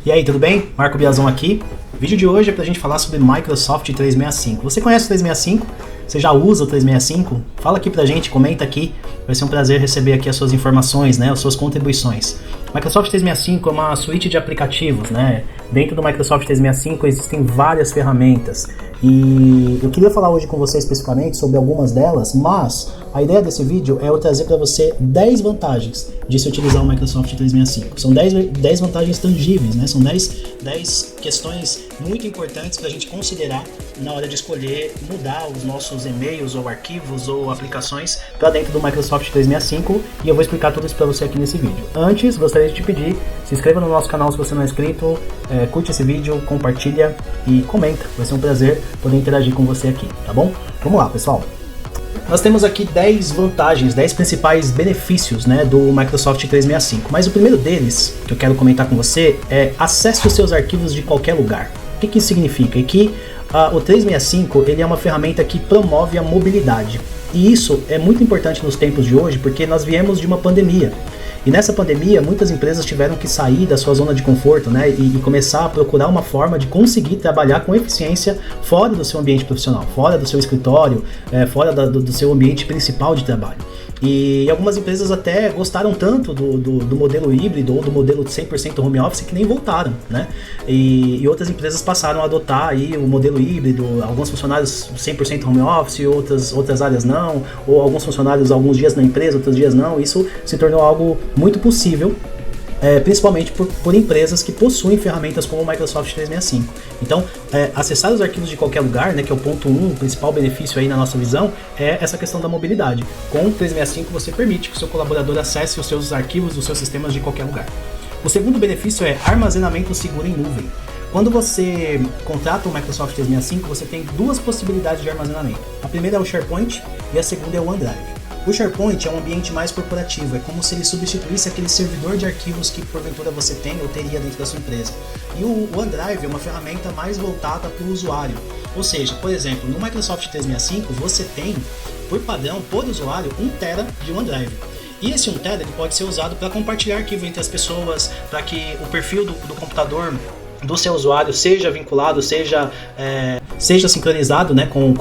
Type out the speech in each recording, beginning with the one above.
E aí, tudo bem? Marco Biazon aqui. O vídeo de hoje é pra gente falar sobre Microsoft 365. Você conhece o 365? Você já usa o 365? Fala aqui pra gente, comenta aqui. Vai ser um prazer receber aqui as suas informações, né, as suas contribuições. Microsoft 365 é uma suíte de aplicativos, né? Dentro do Microsoft 365 existem várias ferramentas. E eu queria falar hoje com você especificamente sobre algumas delas, mas a ideia desse vídeo é eu trazer para você 10 vantagens de se utilizar o Microsoft 365. São 10 vantagens tangíveis, né? São 10 questões muito importantes para a gente considerar na hora de escolher mudar os nossos e-mails ou arquivos ou aplicações para dentro do Microsoft 365, e eu vou explicar tudo isso para você aqui nesse vídeo. Antes, gostaria de te pedir, se inscreva no nosso canal se você não é inscrito, curte esse vídeo, compartilha e comenta. Vai ser um prazer poder interagir com você aqui, tá bom? Vamos lá, pessoal. Nós temos aqui 10 vantagens, 10 principais benefícios, né, do Microsoft 365. Mas o primeiro deles, que eu quero comentar com você, é acesse os seus arquivos de qualquer lugar. O que isso significa? É que o 365 ele é uma ferramenta que promove a mobilidade. E isso é muito importante nos tempos de hoje, porque nós viemos de uma pandemia. E nessa pandemia, muitas empresas tiveram que sair da sua zona de conforto, né, e começar a procurar uma forma de conseguir trabalhar com eficiência fora do seu ambiente profissional, fora do seu escritório, fora do seu ambiente principal de trabalho. E algumas empresas até gostaram tanto do modelo híbrido ou do modelo 100% home office que nem voltaram, né? E outras empresas passaram a adotar aí o modelo híbrido, alguns funcionários 100% home office, outras áreas não, ou alguns funcionários alguns dias na empresa, outros dias não. Isso se tornou algo muito possível, principalmente por empresas que possuem ferramentas como o Microsoft 365. Então, acessar os arquivos de qualquer lugar, né, que é o ponto 1, o principal benefício aí na nossa visão, é essa questão da mobilidade. Com o 365 você permite que o seu colaborador acesse os seus arquivos, os seus sistemas de qualquer lugar. O segundo benefício é armazenamento seguro em nuvem. Quando você contrata o Microsoft 365, você tem duas possibilidades de armazenamento. A primeira é o SharePoint e a segunda é o OneDrive. O SharePoint é um ambiente mais corporativo, é como se ele substituísse aquele servidor de arquivos que porventura você tem ou teria dentro da sua empresa. E o OneDrive é uma ferramenta mais voltada para o usuário. Ou seja, por exemplo, no Microsoft 365 você tem, por padrão, por usuário, 1 TB de OneDrive. E esse 1 TB ele pode ser usado para compartilhar arquivo entre as pessoas, para que o perfil do computador do seu usuário seja vinculado, seja sincronizado, né, com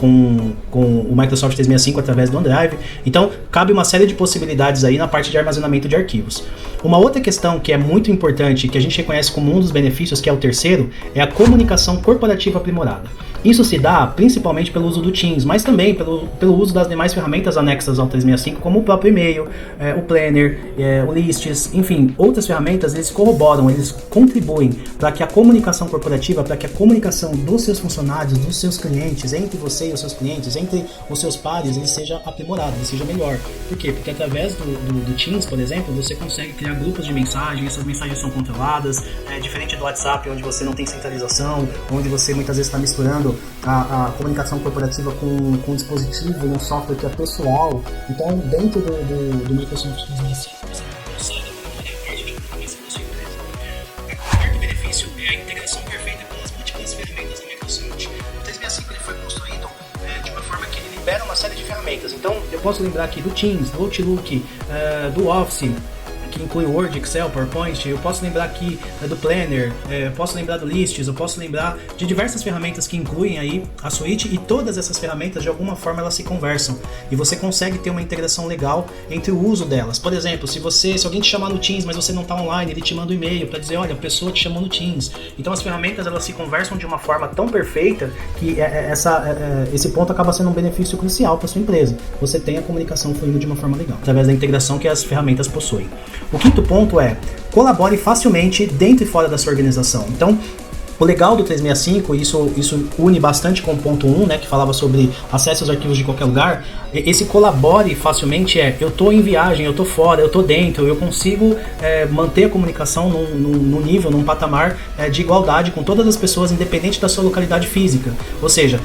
o Microsoft 365 através do OneDrive. Então, cabe uma série de possibilidades aí na parte de armazenamento de arquivos. Uma outra questão que é muito importante, que a gente reconhece como um dos benefícios, que é o terceiro, é a comunicação corporativa aprimorada. Isso se dá principalmente pelo uso do Teams, mas também pelo uso das demais ferramentas anexas ao 365, como o próprio e-mail, o Planner, o Lists, enfim, outras ferramentas. Eles corroboram, eles contribuem para que a comunicação corporativa, para que a comunicação dos seus funcionários, dos seus clientes, entre você e os seus clientes, entre os seus pares, ele seja aprimorado, ele seja melhor. Por quê? Porque através do Teams, por exemplo, você consegue criar grupos de mensagens, essas mensagens são controladas, diferente do WhatsApp, onde você não tem centralização, onde você muitas vezes está misturando a comunicação corporativa com um dispositivo, um software que é pessoal. Então, dentro do Microsoft 365, você consegue monitorar a de comunicação da sua empresa. O quarto benefício é a integração perfeita com as múltiplas ferramentas da Microsoft. O 365 ele foi construído de uma forma que ele libera uma série de ferramentas. Então, eu posso lembrar aqui do Teams, do Outlook, do Office, que inclui Word, Excel, PowerPoint. Eu posso lembrar aqui do Planner, eu posso lembrar do Lists, eu posso lembrar de diversas ferramentas que incluem aí a suíte, e todas essas ferramentas de alguma forma elas se conversam e você consegue ter uma integração legal entre o uso delas. Por exemplo, se alguém te chamar no Teams, mas você não está online, ele te manda um e-mail para dizer, olha, a pessoa te chamou no Teams. Então as ferramentas elas se conversam de uma forma tão perfeita que esse ponto acaba sendo um benefício crucial para sua empresa. Você tem a comunicação fluindo de uma forma legal, através da integração que as ferramentas possuem. O quinto ponto é, colabore facilmente dentro e fora da sua organização. Então, o legal do 365, isso une bastante com o ponto 1, né, que falava sobre acesso aos arquivos de qualquer lugar. Esse colabore facilmente eu tô em viagem, eu tô fora, eu tô dentro, eu consigo manter a comunicação num nível, num patamar de igualdade com todas as pessoas, independente da sua localidade física. Ou seja,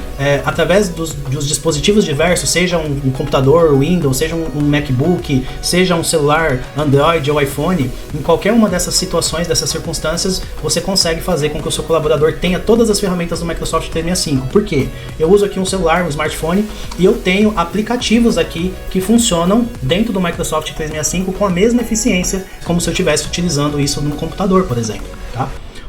através dos dispositivos diversos, seja um computador Windows, seja um MacBook, seja um celular Android ou iPhone, em qualquer uma dessas situações, dessas circunstâncias, você consegue fazer com que o seu colaborador tenha todas as ferramentas do Microsoft 365. Por quê? Eu uso aqui um celular, um smartphone, e eu tenho aplicativos aqui que funcionam dentro do Microsoft 365 com a mesma eficiência como se eu estivesse utilizando isso num computador, por exemplo, tá?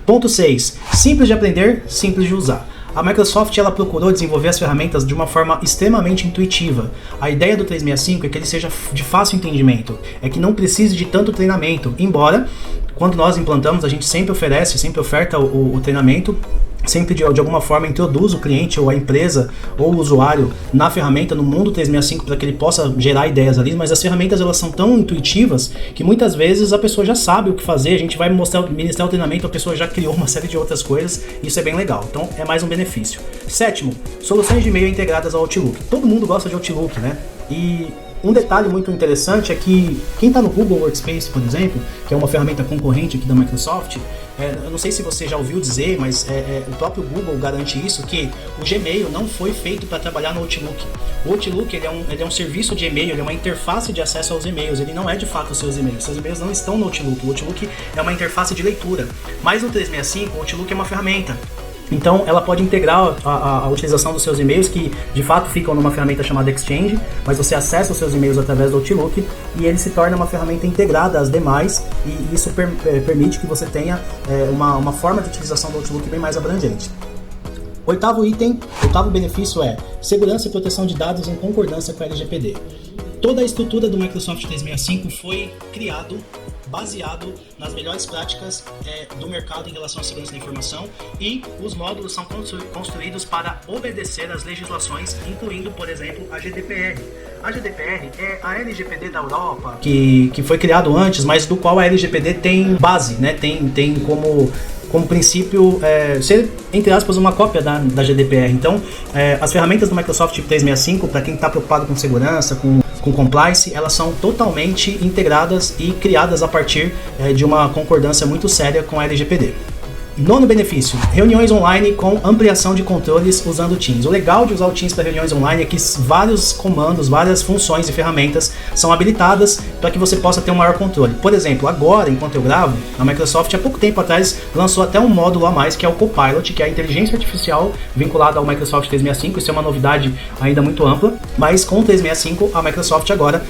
Ponto 6. Simples de aprender, simples de usar. A Microsoft ela procurou desenvolver as ferramentas de uma forma extremamente intuitiva. A ideia do 365 é que ele seja de fácil entendimento, é que não precise de tanto treinamento, embora quando nós implantamos a gente sempre oferta o treinamento, sempre de alguma forma introduz o cliente ou a empresa ou o usuário na ferramenta, no mundo 365, para que ele possa gerar ideias ali, mas as ferramentas elas são tão intuitivas que muitas vezes a pessoa já sabe o que fazer, a gente vai ministrar o treinamento, a pessoa já criou uma série de outras coisas, isso é bem legal, então é mais um benefício. Sétimo, soluções de e-mail integradas ao Outlook. Todo mundo gosta de Outlook, né? E um detalhe muito interessante é que quem está no Google Workspace, por exemplo, que é uma ferramenta concorrente aqui da Microsoft, eu não sei se você já ouviu dizer, mas o próprio Google garante isso, que o Gmail não foi feito para trabalhar no Outlook. O Outlook ele é um serviço de e-mail, ele é uma interface de acesso aos e-mails, ele não é de fato os seus e-mails. Seus e-mails não estão no Outlook. O Outlook é uma interface de leitura. Mas no 365, o Outlook é uma ferramenta. Então ela pode integrar a utilização dos seus e-mails, que de fato ficam numa ferramenta chamada Exchange, mas você acessa os seus e-mails através do Outlook e ele se torna uma ferramenta integrada às demais, e isso permite que você tenha uma forma de utilização do Outlook bem mais abrangente. Oitavo benefício é segurança e proteção de dados em concordância com a LGPD. Toda a estrutura do Microsoft 365 foi baseado nas melhores práticas do mercado em relação à segurança da informação, e os módulos são construídos para obedecer às legislações, incluindo, por exemplo, a GDPR. A GDPR é a LGPD da Europa, que foi criado antes, mas do qual a LGPD tem base, né? Tem como princípio ser, entre aspas, uma cópia da GDPR. Então, as ferramentas do Microsoft 365, para quem está preocupado com segurança, com compliance, elas são totalmente integradas e criadas a partir de uma concordância muito séria com a LGPD. Nono benefício, reuniões online com ampliação de controles usando o Teams. O legal de usar o Teams para reuniões online é que vários comandos, várias funções e ferramentas são habilitadas para que você possa ter um maior controle. Por exemplo, agora, enquanto eu gravo, a Microsoft há pouco tempo atrás lançou até um módulo a mais, que é o Copilot, que é a inteligência artificial vinculada ao Microsoft 365. Isso é uma novidade ainda muito ampla, mas com o 365 a Microsoft agora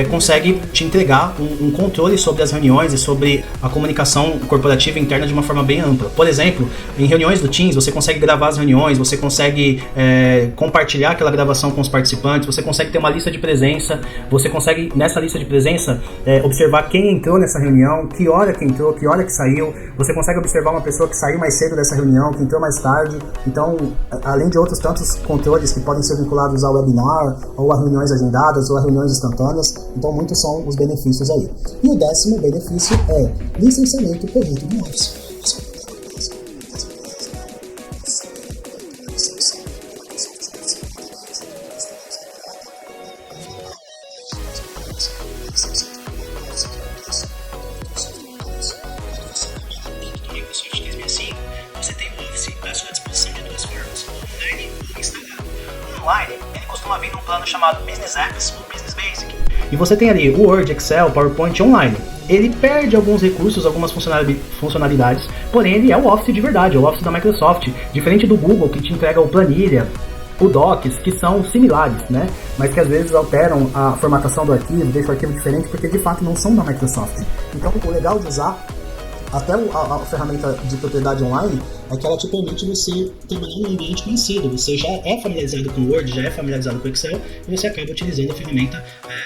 consegue te entregar um controle sobre as reuniões e sobre a comunicação corporativa interna de uma forma bem ampla. Por exemplo, em reuniões do Teams, você consegue gravar as reuniões, você consegue compartilhar aquela gravação com os participantes, você consegue ter uma lista de presença, você consegue, nessa lista de presença, observar quem entrou nessa reunião, que hora que entrou, que hora que saiu, você consegue observar uma pessoa que saiu mais cedo dessa reunião, que entrou mais tarde. Então, além de outros tantos controles que podem ser vinculados ao webinar, ou a reuniões agendadas, ou a reuniões instantâneas, então muitos são os benefícios aí. E o 10º benefício é licenciamento correto do Office. Você tem o Office à sua disposição de duas formas, online ou instalado. Online, ele costuma vir num plano chamado Business Apps ou Business Basic. E você tem ali o Word, Excel, PowerPoint online. Ele perde alguns recursos, algumas funcionalidades, porém ele é o Office de verdade, é o Office da Microsoft, diferente do Google, que te entrega o Planilha, o Docs, que são similares, né? Mas que às vezes alteram a formatação do arquivo, deixam o arquivo diferente, porque de fato não são da Microsoft. Então o legal de usar até a ferramenta de propriedade online é que ela te permite você trabalhar num ambiente conhecido. Você já é familiarizado com o Word, já é familiarizado com o Excel, e você acaba utilizando a ferramenta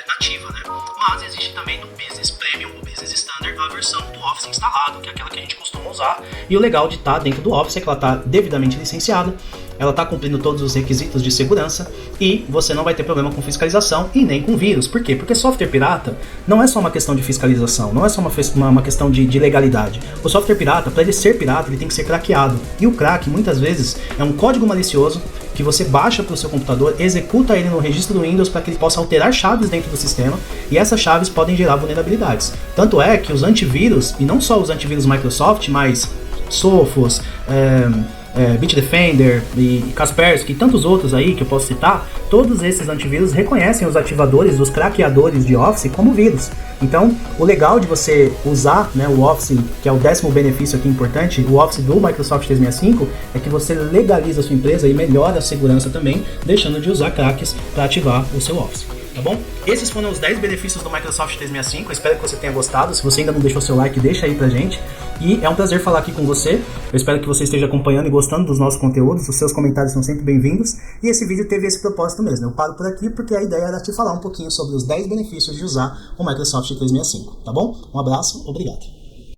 nativa, né? Mas existe também no Business Premium ou Business Standard a versão do Office instalado, que é aquela que a gente costuma usar. E o legal de estar dentro do Office é que ela está devidamente licenciada, ela está cumprindo todos os requisitos de segurança e você não vai ter problema com fiscalização e nem com vírus. Por quê? Porque software pirata não é só uma questão de fiscalização, não é só uma questão de legalidade. O software pirata, para ele ser pirata, ele tem que ser craqueado. E o crack, muitas vezes, é um código malicioso que você baixa para o seu computador, executa ele no registro do Windows para que ele possa alterar chaves dentro do sistema, e essas chaves podem gerar vulnerabilidades. Tanto é que os antivírus, e não só os antivírus Microsoft, mas Sophos, Bitdefender e Kaspersky e tantos outros aí que eu posso citar, todos esses antivírus reconhecem os ativadores, os craqueadores de Office como vírus. Então, o legal de você usar, né, o Office, que é o 10º benefício aqui importante, o Office do Microsoft 365, é que você legaliza a sua empresa e melhora a segurança também, deixando de usar craques para ativar o seu Office. tá bom? Esses foram os 10 benefícios do Microsoft 365, eu espero que você tenha gostado. Se você ainda não deixou seu like, deixa aí pra gente. E é um prazer falar aqui com você. Eu espero que você esteja acompanhando e gostando dos nossos conteúdos. Os seus comentários são sempre bem-vindos. E esse vídeo teve esse propósito mesmo. Eu paro por aqui porque a ideia era te falar um pouquinho sobre os 10 benefícios de usar o Microsoft 365, tá bom? Um abraço, obrigado.